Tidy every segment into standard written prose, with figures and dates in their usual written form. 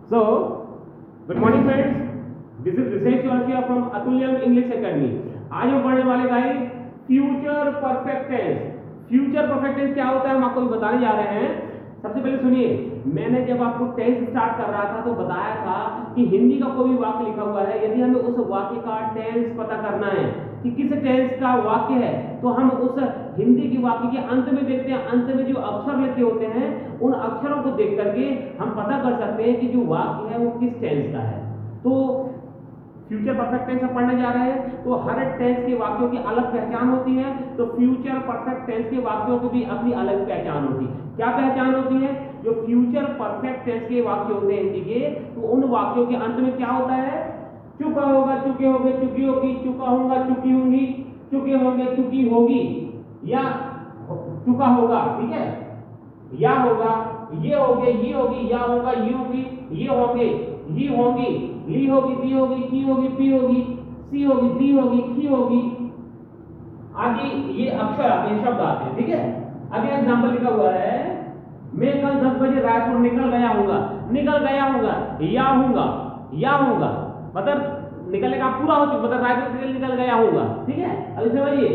So, good morning friends. This is Risesh Joshua from Atulyam English Academy. आज हम पढ़ने वाले भाई future perfect tense. Future perfect tense क्या होता है हम आपको बताने जा रहे हैं। सबसे पहले सुनिए, मैंने जब आपको टेंस स्टार्ट कर रहा था तो बताया था कि हिंदी का कोई भी वाक्य लिखा हुआ है, यदि हमें उस वाक्य का टेंस पता करना है कि किस टेंस का वाक्य है, तो हम उस हिंदी के वाक्य के अंत में देखते हैं। अंत में जो अक्षर लिखे होते हैं उन अक्षरों को देख करके हम पता कर सकते हैं कि जो वाक्य है वो किस टेंस का है। तो फ्यूचर परफेक्ट टेंस हम पढ़ने जा रहे हैं। तो हर टेंस के वाक्यों की अलग पहचान होती है, तो फ्यूचर परफेक्ट टेंस के वाक्यों की भी अपनी अलग पहचान होती है। क्या पहचान होती है? जो फ्यूचर परफेक्ट टेंस के वाक्य होते हैं हिंदी के, तो उन वाक्यों के अंत में क्या होता है? चुका होगा, चुके होंगे, चुकी होगी, चुका होगा, चुकी होंगी, चुके होंगे, चुकी होगी, या चुका होगा, ठीक है, या होगा, ये होगे, ये होगी, या होगा, ये होगी, ये होंगे, ये होंगी, ली होगी, दी होगी, की होगी, पी होगी, सी होगी, दी होगी, की होगी, आदि ये अक्षर आते हैं, शब्द आते हैं, ठीक है। अभी एग्जांपल लिखा हुआ है, मैं कल 10 बजे रायपुर निकल गया हूंगा। निकल गया हूंगा, या हूंगा, या होगा, मतलब निकलने का पूरा हो चुका, मतलब रायपुर निकल गया हूंगा, ठीक है। अब इसे समझिए,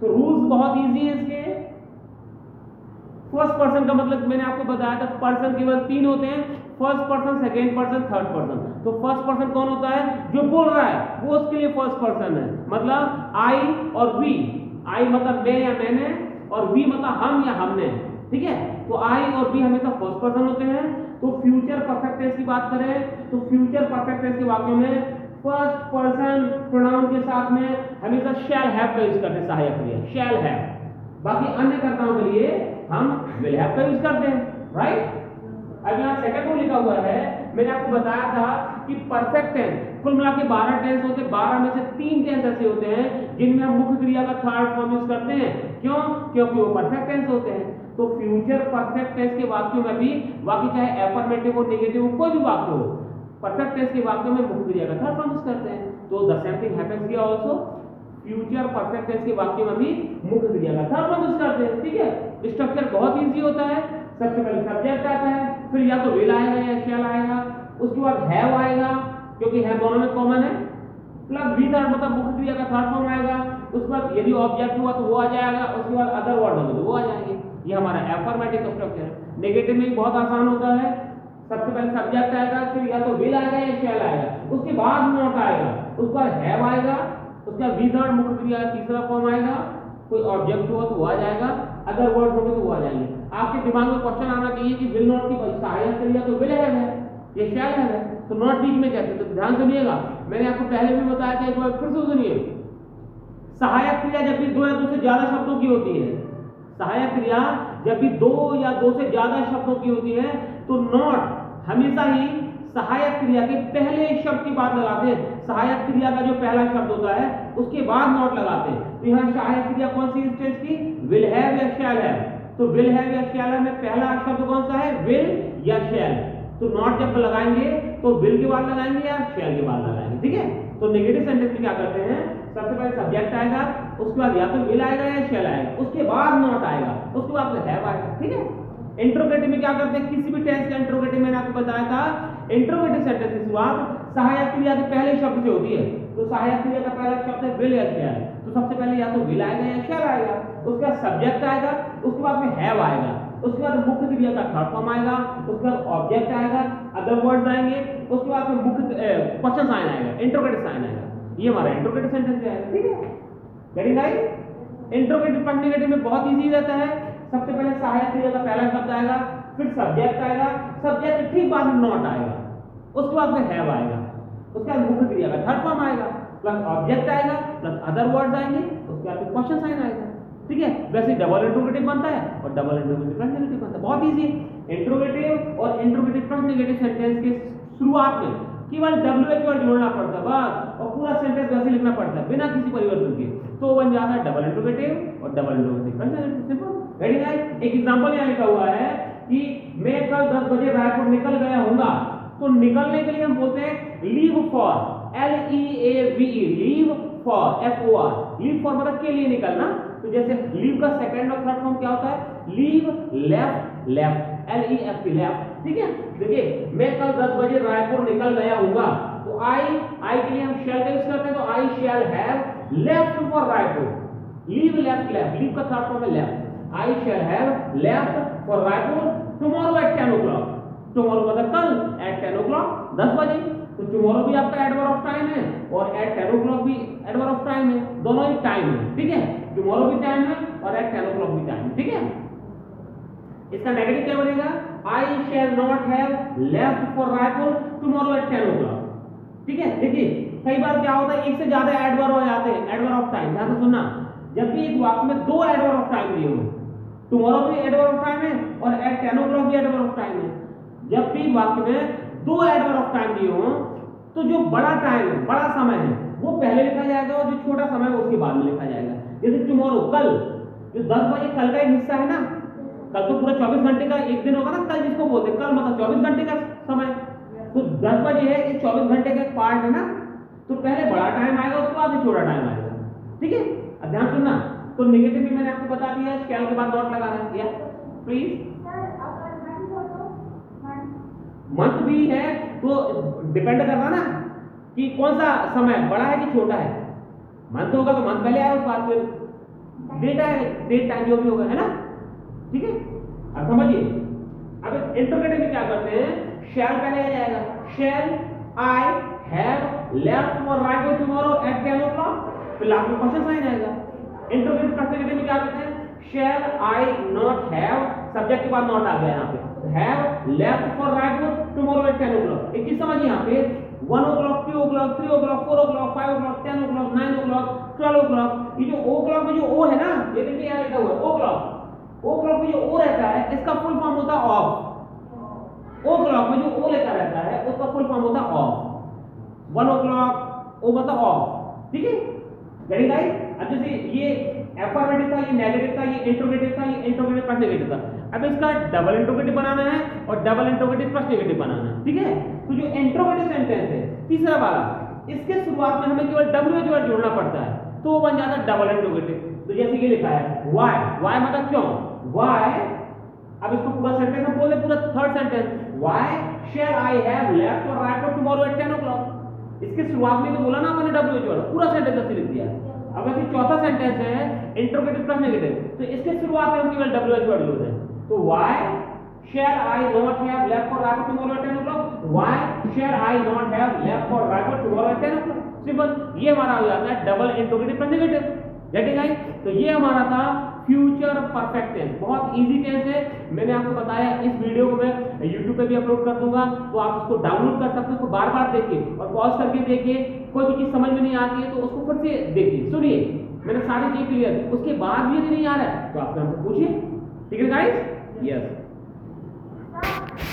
तो रूल्स बहुत इजी है इसके। फर्स्ट पर्सन का मतलब मैंने आपको बताया था, पर्सन केवल 3 होते हैं, first person, second person, third person. तो फर्स्ट पर्सन कौन होता है? जो बोल रहा है वो उसके लिए फर्स्ट पर्सन है, मतलब आई और वी। आई मतलब मैं या मैंने, और वी मतलब हम या हमने, ठीक है। तो आई और वी हमेशा फर्स्ट पर्सन होते हैं। तो फ्यूचर परफेक्ट टेंस की बात करें तो फ्यूचर परफेक्ट टेंस के वाक्यों में फर्स्ट पर्सन प्रोनाउन के साथ में हमेशा शैल हैव का यूज करते हैं, सहायक क्रिया शैल हैव। बाकी अन्य कर्ताओं के लिए हम विल हैव का यूज करते हैं, राइट। अब यहाँ सेकंड में लिखा हुआ है, मैंने आपको बताया था कि परफेक्ट टेंस कुल मिला के 12 टेंस होते हैं। 12 में से 3 टेंस ऐसे होते हैं जिनमें हम मुख्य क्रिया का थर्ड फॉर्म यूज करते हैं। क्यों? क्योंकि वो परफेक्ट टेंस होते हैं। तो फ्यूचर परफेक्ट टेंस के वाक्यों में भी, वाक्य चाहे एफर्मेटिव हो, नेगेटिव हो, कोई भी वाक्य हो, परफेक्ट टेंस के वाक्यों में मुख्य क्रिया का थर्ड फॉर्म यूज करते हैं। तो the same thing happens here also. Future perfect tense के वाक्य में भी मुख्य क्रिया का थर्ड फॉर्म यूज करते हैं, ठीक है। स्ट्रक्चर बहुत इजी होता है। सबसे पहले सब्जेक्ट आता है, फिर या तो विल आएगा या शैल आएगा, उसके बाद हैव आएगा क्योंकि हैव दोनों में कॉमन है, प्लस वी थर्ड मतलब मुख्य क्रिया का थर्ड फॉर्म आएगा। उसके बाद यदि ऑब्जेक्ट हुआ तो वो आ जाएगा, उसके बाद अदर वर्ड होंगे तो वो आ जाएंगे। ये हमारा एफर्मेटिव का स्ट्रक्चर है। नेगेटिव में बहुत आसान होता है। सबसे पहले सब्जेक्ट आएगा, फिर या तो विल आएगा या शैल आएगा, उसके बाद नॉट आएगा, उसके बाद हैव आएगा, उसके बाद वी थर्ड मुख्य क्रिया का तीसरा फॉर्म आएगा, कोई ऑब्जेक्ट हुआ तो वो आ जाएगा, अदर वर्ड्स होंगे तो वो आ जाएंगे। आपके दिमाग में क्वेश्चन आना चाहिए कि विल नॉट की सहायक क्रिया तो विल हैव है, ये शैल हैव है, तो नॉट बीच में कैसे? तो ध्यान सुनिएगा, मैंने आपको पहले भी बताया था, एक बार फिर से सुनिए। सहायक क्रिया जब भी 2 या 2 से ज्यादा शब्दों की होती है, सहायक क्रिया जब भी 2 या 2 से ज्यादा शब्दों की होती है, तो नॉट हमेशा ही सहायक क्रिया के पहले शब्द की बात लगाते हैं। सहायक क्रिया का जो पहला शब्द होता है उसके बाद नॉट लगाते हैं। तो यहाँ सहायक क्रिया कौन सी स्टेज की? विल हैव या शैल हैव। तो विल हैव या शैल हैव में पहला शब्द कौन सा है? विल या शैल। तो नॉट जब लगाएंगे तो विल के बाद लगाएंगे या शैल के बाद लगाएंगे, ठीक है। तो नेगेटिव सेंटेंस में क्या करते हैं? सबसे पहले सब्जेक्ट आएगा, उसके बाद या तो विल आएगा या शैल आएगा, उसके बाद नॉट आएगा, उसके बाद हैव आएगा, ठीक है। इंट्रोगेटिव में क्या करते हैं? किसी भी टेंस का इंट्रोगेटिव मैंने आपको बताया था, इंट्रोगेटिव सेंटेंस की शुरुआत सहायक क्रिया के पहले शब्द से होती है। तो सहायक क्रिया का पहला शब्द है विल या शैल, तो सबसे पहले या तो विल आएगा या शैल आएगा, उसके बाद सब्जेक्ट आएगा, उसके बाद में हैव आएगा, उसके बाद मुख्य क्रिया का थर्ड फॉर्म आएगा, उसके बाद ऑब्जेक्ट आएगा, अदर वर्ड्स आएंगे, उसके बाद में मुख्य क्वेश्चन साइन आएगा, इंट्रोगेटिव साइन आएगा। ये हमारा इंट्रोगेटिव सेंटेंस है, ठीक है। Very nice. इंट्रोगेटिव नेगेटिव में बहुत इजी रहता है। सबसे पहले सहायक क्रिया का पहला शब्द आएगा, फिर सब्जेक्ट आएगा, सब्जेक्ट के ठीक बाद में नॉट आएगा, उसके बाद में हैव आएगा, उसके बाद मुख्य क्रिया का थर्ड फॉर्म आएगा, प्लस ऑब्जेक्ट आएगा, प्लस अदर वर्ड्स आएंगे, उसके बाद क्वेश्चन साइन आएगा, ठीक है। वैसे डबल इंट्रोगेटिव बनता है और डबल इंट्रोगेटिव नेगेटिव बनता है, बहुत इजी है। इंट्रोगेटिव और इंट्रोगेटिव नेगेटिव सेंटेंस के शुरुआत में केवल WH वर्ड जोड़ना पड़ता है बस, और पूरा सेंटेंस वैसे लिखना पड़ता है बिना किसी परिवर्तन के, तो बन जाता है डबल इंट्रोगेटिव और double interrogative. Simple, very nice. एक एग्जांपल यहाँ लिखा हुआ है कि मैं कल 10 बजे रायपुर निकल गया हूंगा। तो निकलने के लिए हम बोलते हैं leave for, LEAVE, leave for, FOR। Leave for मतलब के लिए निकलना। तो जैसे लीव का सेकंड और थर्ड फॉर्म क्या होता है? Leave, left, left, LEFT, left, ठीक है। देखिए, मैं कल कल 10 बजे रायपुर निकल गया होगा। तो आई के लिए हम शैल का यूज करते हैं, तो I shall have left for Raipur. Leave left, leave का थर्ड फॉर्म है left. I shall have left for Raipur tomorrow at 10 o'clock। Tomorrow मतलब कल एट 10 o'clock, 10 बजे। तो टुमारो भी आपका एडवर्ब ऑफ टाइम है और एट 10 o'clock भी एडवर्ब ऑफ टाइम है, दोनों ही टाइम है, ठीक है। टुमारो भी टाइम है और एट 10 o'clock भी टाइम है, ठीक है। इसका नेगेटिव क्या बनेगा? I shall not have left for Raipur tomorrow at 10 o'clock, ठीक है। देखिए कई बार क्या होता है, एक से ज्यादा एडवर्ब हो जाते हैं, एडवर्ब ऑफ टाइम। ध्यान से सुनना, जब भी एक वाक्य में दो एडवर्ब ऑफ टाइम दिए हों, टुमारो भी एडवर्ब ऑफ टाइम है और एट 10 o'clock भी एडवर्ब ऑफ टाइम है। जब भी वाक्य में दो एडवर्ब ऑफ टाइम दिए हों, तो जो बड़ा टाइम है, बड़ा समय है, वो पहले लिखा जाएगा और जो छोटा समय है उसके बाद में लिखा जाएगा। जैसे टुमारो कल, जो 10 बजे कल का एक हिस्सा है ना, कल तो पूरा 24 घंटे का एक दिन होगा ना, कल जिसको बोलते हैं, कल मतलब 24 घंटे का समय, तो 10 बजे है, ये 24 घंटे का एक पार्ट है ना, तो पहले बड़ा टाइम आएगा उसके बाद में छोटा टाइम आएगा, ठीक है। अब ध्यान सुनना, तो नेगेटिव भी मैंने आपको बता दिया है, शैल के बाद नॉट लगाना है, या प्लीज। मंथ भी है तो डिपेंड करता ना कि कौन सा समय बड़ा है कि छोटा है। मंथ होगा तो मंथ पहले आएगा, उसके बाद फिर डेट है, डेट टाइम जो भी होगा, है ना, ठीक है। अब समझिए, अब इंटरोगेटिव में क्या करते हैं, शैल पहले आ जाएगा, shall I have left for Raipur tomorrow at 10 o'clock, फिर लास्ट में क्वेश्चन साइन आएगा। इंटरोगेटिव पर्सनल में क्या करते हैं, shall I not have, subject के बाद नॉट आ गया यहाँ पे, have left for Raipur tomorrow at 10 o'clock। एक चीज समझिए यहाँ पे, 1 o'clock, 2 o'clock, 3 o'clock, 4 o'clock, 5 o'clock, 10 o'clock, 9 o'clock, 12 o'clock, ये जो ओ क्लॉक में जो ओ है ना, ये देखिए यहाँ लिखा हुआ है ओ क्लॉक। ओ क्लॉक में जो ओ रहता है इसका फुल फॉर्म होता है ऑफ। ओ क्लॉक में जो ओ लिखा रहता है उसका फुल फॉर्म होता है ऑफ। 1 o'clock ओ मतलब ऑफ, ठीक है। Getting guys? अब जैसे ये एफर्मेटिव था, ये नेगेटिव था, ये इंट्रोगेटिव था, ये इंट्रोगेटिव प्लस नेगेटिव था। अब इसका डबल इंट्रोगेटिव बनाना है और डबल इंट्रोगेटिव प्लस नेगेटिव बनाना है, ठीक है। तो जो इंट्रोगेटिव सेंटेंस है तीसरा वाला, इसके शुरुआत में हमें केवल WH वर्ड जोड़ना पड़ता है, तो वो बन जाता है डबल इंट्रोगेटिव। तो जैसे ये लिखा है व्हाई, व्हाई मतलब क्यों, व्हाई। अब इसको पूरा सेंटेंस हम बोले, पूरा third sentence, why shall I have left for Raipur tomorrow at 10 o'clock। इसके शुरुआत में तो बोला ना मैंने WH वर्ड, पूरा सेंटेंस ऐसे लिख दिया। अब ऐसे चौथा सेंटेंस है इंट्रोगेटिव प्लस नेगेटिव, तो इसके शुरुआत में हम केवल WH वर्ड यूज है। तो why shall I not have left for Raipur tomorrow at 10 o'clock, why shall I not have left for Raipur tomorrow at 10 o'clock। Simple, ये हमारा हो जाता है double interrogative plus negative. Getting guys? तो ये हमारा था फ्यूचर परफेक्ट टेंस, बहुत इजी टेंस है। मैंने आपको बताया, इस वीडियो को मैं YouTube पे भी अपलोड कर दूंगा, तो आप उसको डाउनलोड कर सकते हो, उसको बार-बार देखिए और पॉज करके देखिए। कोई भी चीज समझ में नहीं आती है तो उसको फिर से देखिए, सुनिए, मैंने सारी चीज क्लियर, उसके बाद भी यदि नहीं आ रहा है तो आप हमसे पूछिए, ठीक है गाइस? यस।